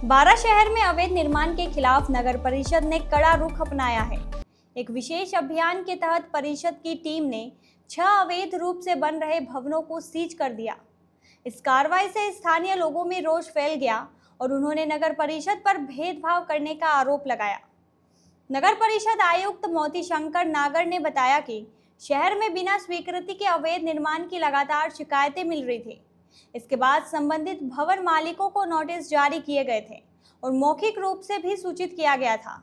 बारा शहर में अवैध निर्माण के खिलाफ नगर परिषद ने कड़ा रुख अपनाया है। एक विशेष अभियान के तहत परिषद की टीम ने 6 अवैध रूप से बन रहे भवनों को सीज कर दिया। इस कार्रवाई से स्थानीय लोगों में रोष फैल गया और उन्होंने नगर परिषद पर भेदभाव करने का आरोप लगाया। नगर परिषद आयुक्त मोती शंकर नागर ने बताया कि शहर में बिना स्वीकृति के अवैध निर्माण की लगातार शिकायतें मिल रही थी। इसके बाद संबंधित भवन मालिकों को नोटिस जारी किए गए थे और मौखिक रूप से भी सूचित किया गया था,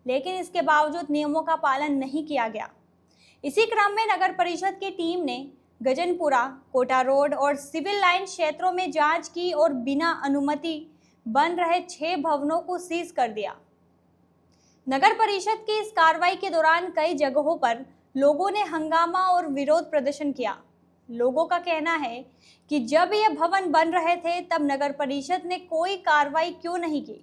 लेकिन इसके बावजूद नियमों का पालन नहीं किया गया। इसी क्रम में नगर परिषद की टीम ने गजनपुरा, कोटा रोड और सिविल लाइन क्षेत्रों में जांच की और बिना अनुमति बन रहे 6 भवनों को सीज कर दिया। नगर परिषद की इस कार्रवाई के दौरान कई जगहों पर लोगों ने हंगामा और विरोध प्रदर्शन किया। लोगों का कहना है कि जब ये भवन बन रहे थे तब नगर परिषद ने कोई कार्रवाई क्यों नहीं की।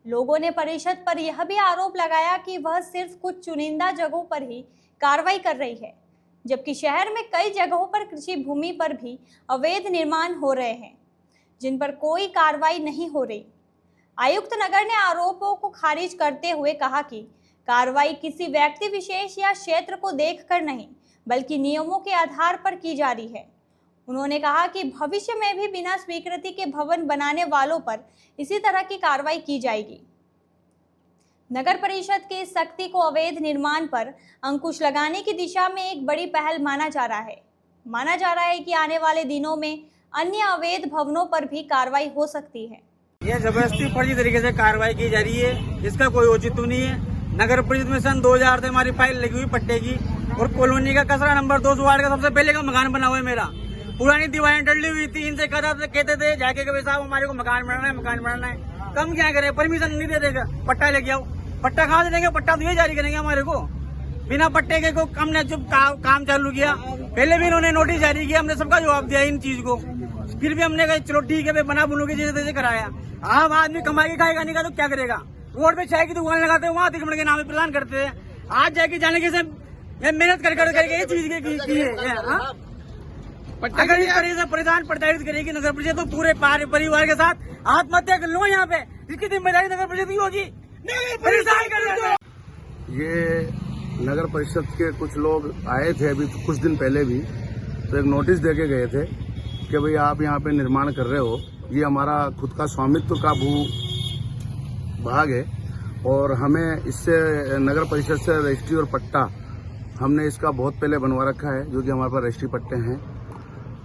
लोगों ने परिषद पर यह भी आरोप लगाया कि वह सिर्फ कुछ चुनिंदा जगहों पर ही कार्रवाई कर रही है, जबकि शहर में कई जगहों पर कृषि भूमि पर भी अवैध निर्माण हो रहे हैं, जिन पर कोई कार्रवाई नहीं हो रही। आयुक्त नगर ने आरोपों को खारिज करते हुए कहा कि कार्रवाई किसी व्यक्ति विशेष या क्षेत्र को देखकर नहीं, बल्कि नियमों के आधार पर की जा रही है। उन्होंने कहा कि भविष्य में भी बिना स्वीकृति के भवन बनाने वालों पर इसी तरह की कार्रवाई की जाएगी। नगर परिषद के इस सख्ती को अवैध निर्माण पर अंकुश लगाने की दिशा में एक बड़ी पहल माना जा रहा है। माना जा रहा है कि आने वाले दिनों में अन्य अवैध भवनों पर भी कार्रवाई हो सकती है। यह जबरदस्ती फर्जी तरीके से कार्रवाई की जा रही है, इसका कोई औचित्य नहीं है। नगर परिषद में सन 2000 से हमारी फाइल लगी हुई पट्टे की, और कॉलोनी का कसरा नंबर 2 वार्ड का सबसे पहले का मकान बना हुआ है मेरा। पुरानी दीवारें डली हुई थी, इनसे कहते थे जाके कभी साहब हमारे को मकान बनाना है। कम क्या करे, परमिशन नहीं दे देगा, पट्टा लेके आओ। पट्टा कहाँ से देंगे, पट्टा तो ये जारी करेंगे हमारे को। बिना पट्टे के को हमने चुप काम चालू किया। पहले भी इन्होंने नोटिस जारी किया, हमने सबका जवाब दिया इन चीज को। फिर भी हमने कहा चलो ठीक है, बना बुनूंगी जैसे तैसे कराया। आम आदमी कमाई खाएगा नहीं का तो क्या करेगा। रोड पे चाय की दुकान लगाते हैं, वहाँ अतिक्रमण के नाम प्रदान करते हैं। आज जाके जाने के से मेहनत करके ये चीज की है। अगर इस तरह से परिधान प्रताड़ित करेगी नगर परिषद तो पूरे परिवार के साथ आत्महत्या कर लो। यहाँ पे इसकी जिम्मेदारी नगर परिषद की होगी। ये नगर परिषद के कुछ लोग आए थे अभी कुछ दिन पहले भी, तो एक नोटिस देके गए थे कि भाई आप यहाँ पे निर्माण कर रहे हो, ये हमारा खुद का स्वामित्व का भू भाग है और हमें इससे नगर परिषद से रजिस्ट्री और पट्टा हमने इसका बहुत पहले बनवा रखा है, जो कि हमारे पास रजिस्ट्री पट्टे हैं।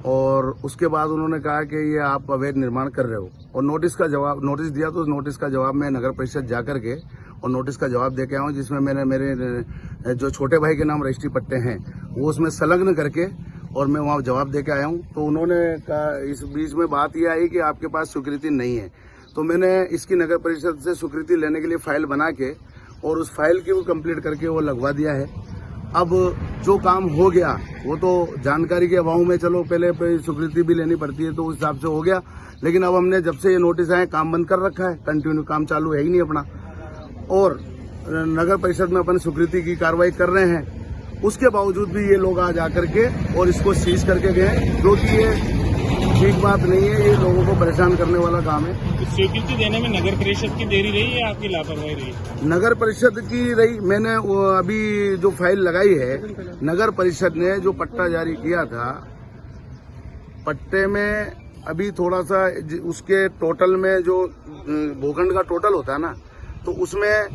और उसके बाद उन्होंने कहा कि ये आप अवैध निर्माण कर रहे हो, और नोटिस दिया। तो नोटिस का जवाब मैं नगर परिषद जा करके और नोटिस का जवाब दे के आया हूँ, जिसमें मैंने मेरे जो छोटे भाई के नाम रजिस्ट्री पट्टे हैं वो उसमें संलग्न करके और मैं वहाँ जवाब दे के आया हूँ। तो उन्होंने कहा, इस बीच में बात ये आई कि आपके पास स्वीकृति नहीं है। तो मैंने इसकी नगर परिषद से स्वीकृति लेने के लिए फाइल बना के और उस फाइल की वो कंप्लीट करके वो लगवा दिया है। अब जो काम हो गया वो तो जानकारी के अभाव में चलो पहले स्वीकृति भी लेनी पड़ती है, तो उस हिसाब से हो गया। लेकिन अब हमने जब से ये नोटिस आए काम बंद कर रखा है, कंटिन्यू काम चालू है ही नहीं अपना। और नगर परिषद में अपन स्वीकृति की कार्रवाई कर रहे हैं, उसके बावजूद भी ये लोग आज आकर के और इसको सीज करके गए, जो कि ये ठीक बात नहीं है। ये लोगों को परेशान करने वाला काम है। स्वीकृति देने में नगर परिषद की देरी रही या आपकी लापरवाही रही? नगर परिषद की रही। मैंने अभी जो फाइल लगाई है, नगर परिषद ने जो पट्टा जारी किया था, पट्टे में अभी थोड़ा सा उसके टोटल में जो भूखंड का टोटल होता है ना, तो उसमें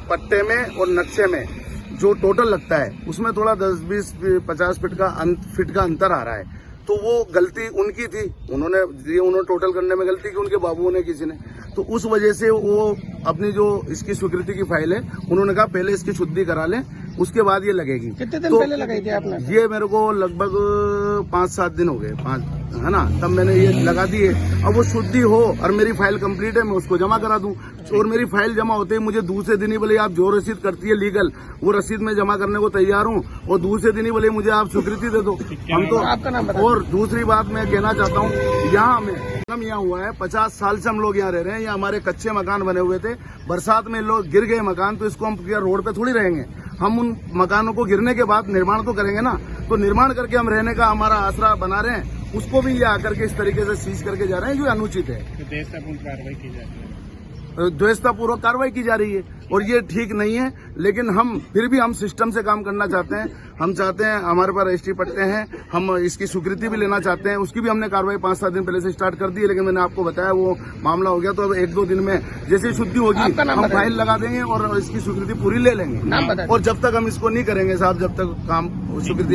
पट्टे में और नक्शे में जो टोटल लगता है उसमें थोड़ा 10, 20, 50 फीट का अंतर आ रहा है। तो वो गलती उनकी थी, उन्होंने टोटल करने में गलती की, उनके बाबुओं ने किसी ने। तो उस वजह से वो अपनी जो इसकी स्वीकृति की फाइल है, उन्होंने कहा पहले इसकी शुद्धि करा लें, उसके बाद ये लगेगी। कितने दिन पहले लगाई थी आपने? ये मेरे को लगभग 5-7 दिन हो गए, 5 है ना, तब मैंने ये लगा दी है। अब वो शुद्धि हो और मेरी फाइल कंप्लीट है, मैं उसको जमा करा दूं। और मेरी फाइल जमा होते ही मुझे दूसरे दिन ही बोले आप जो रसीद करती है लीगल, वो रसीद में जमा करने को तैयार हूँ, और दूसरे दिन ही बोले मुझे आप स्वीकृति दे दो। हम तो आपका नाम बता। और दूसरी बात मैं कहना चाहता हूँ, यहाँ हमें यहाँ हुआ है 50 साल से हम लोग यहाँ रह रहे हैं। यहाँ हमारे कच्चे मकान बने हुए थे, बरसात में लोग गिर गए मकान, तो इसको हम रोड पे थोड़ी रहेंगे। हम उन मकानों को गिरने के बाद निर्माण तो करेंगे ना। तो निर्माण करके हम रहने का हमारा आसरा बना रहे हैं, उसको भी ये आकर के इस तरीके से सीज करके जा रहे हैं, जो अनुचित है। तो देशपूर्ण कार्रवाई की जाती है। द्वेषतापूर्वक कार्रवाई की जा रही है और ये ठीक नहीं है। लेकिन हम फिर भी हम सिस्टम से काम करना चाहते हैं। हम चाहते हैं, हमारे पास रजिस्ट्री पट्टे हैं, हम इसकी स्वीकृति भी लेना चाहते हैं। उसकी भी हमने कार्रवाई 5-7 दिन पहले से स्टार्ट कर दी है, लेकिन मैंने आपको बताया वो मामला हो गया। तो अब 1-2 दिन में जैसे शुद्धि होगी हम फाइल लगा देंगे और इसकी स्वीकृति पूरी ले लेंगे। और जब तक हम इसको नहीं करेंगे साहब, जब तक काम स्वीकृति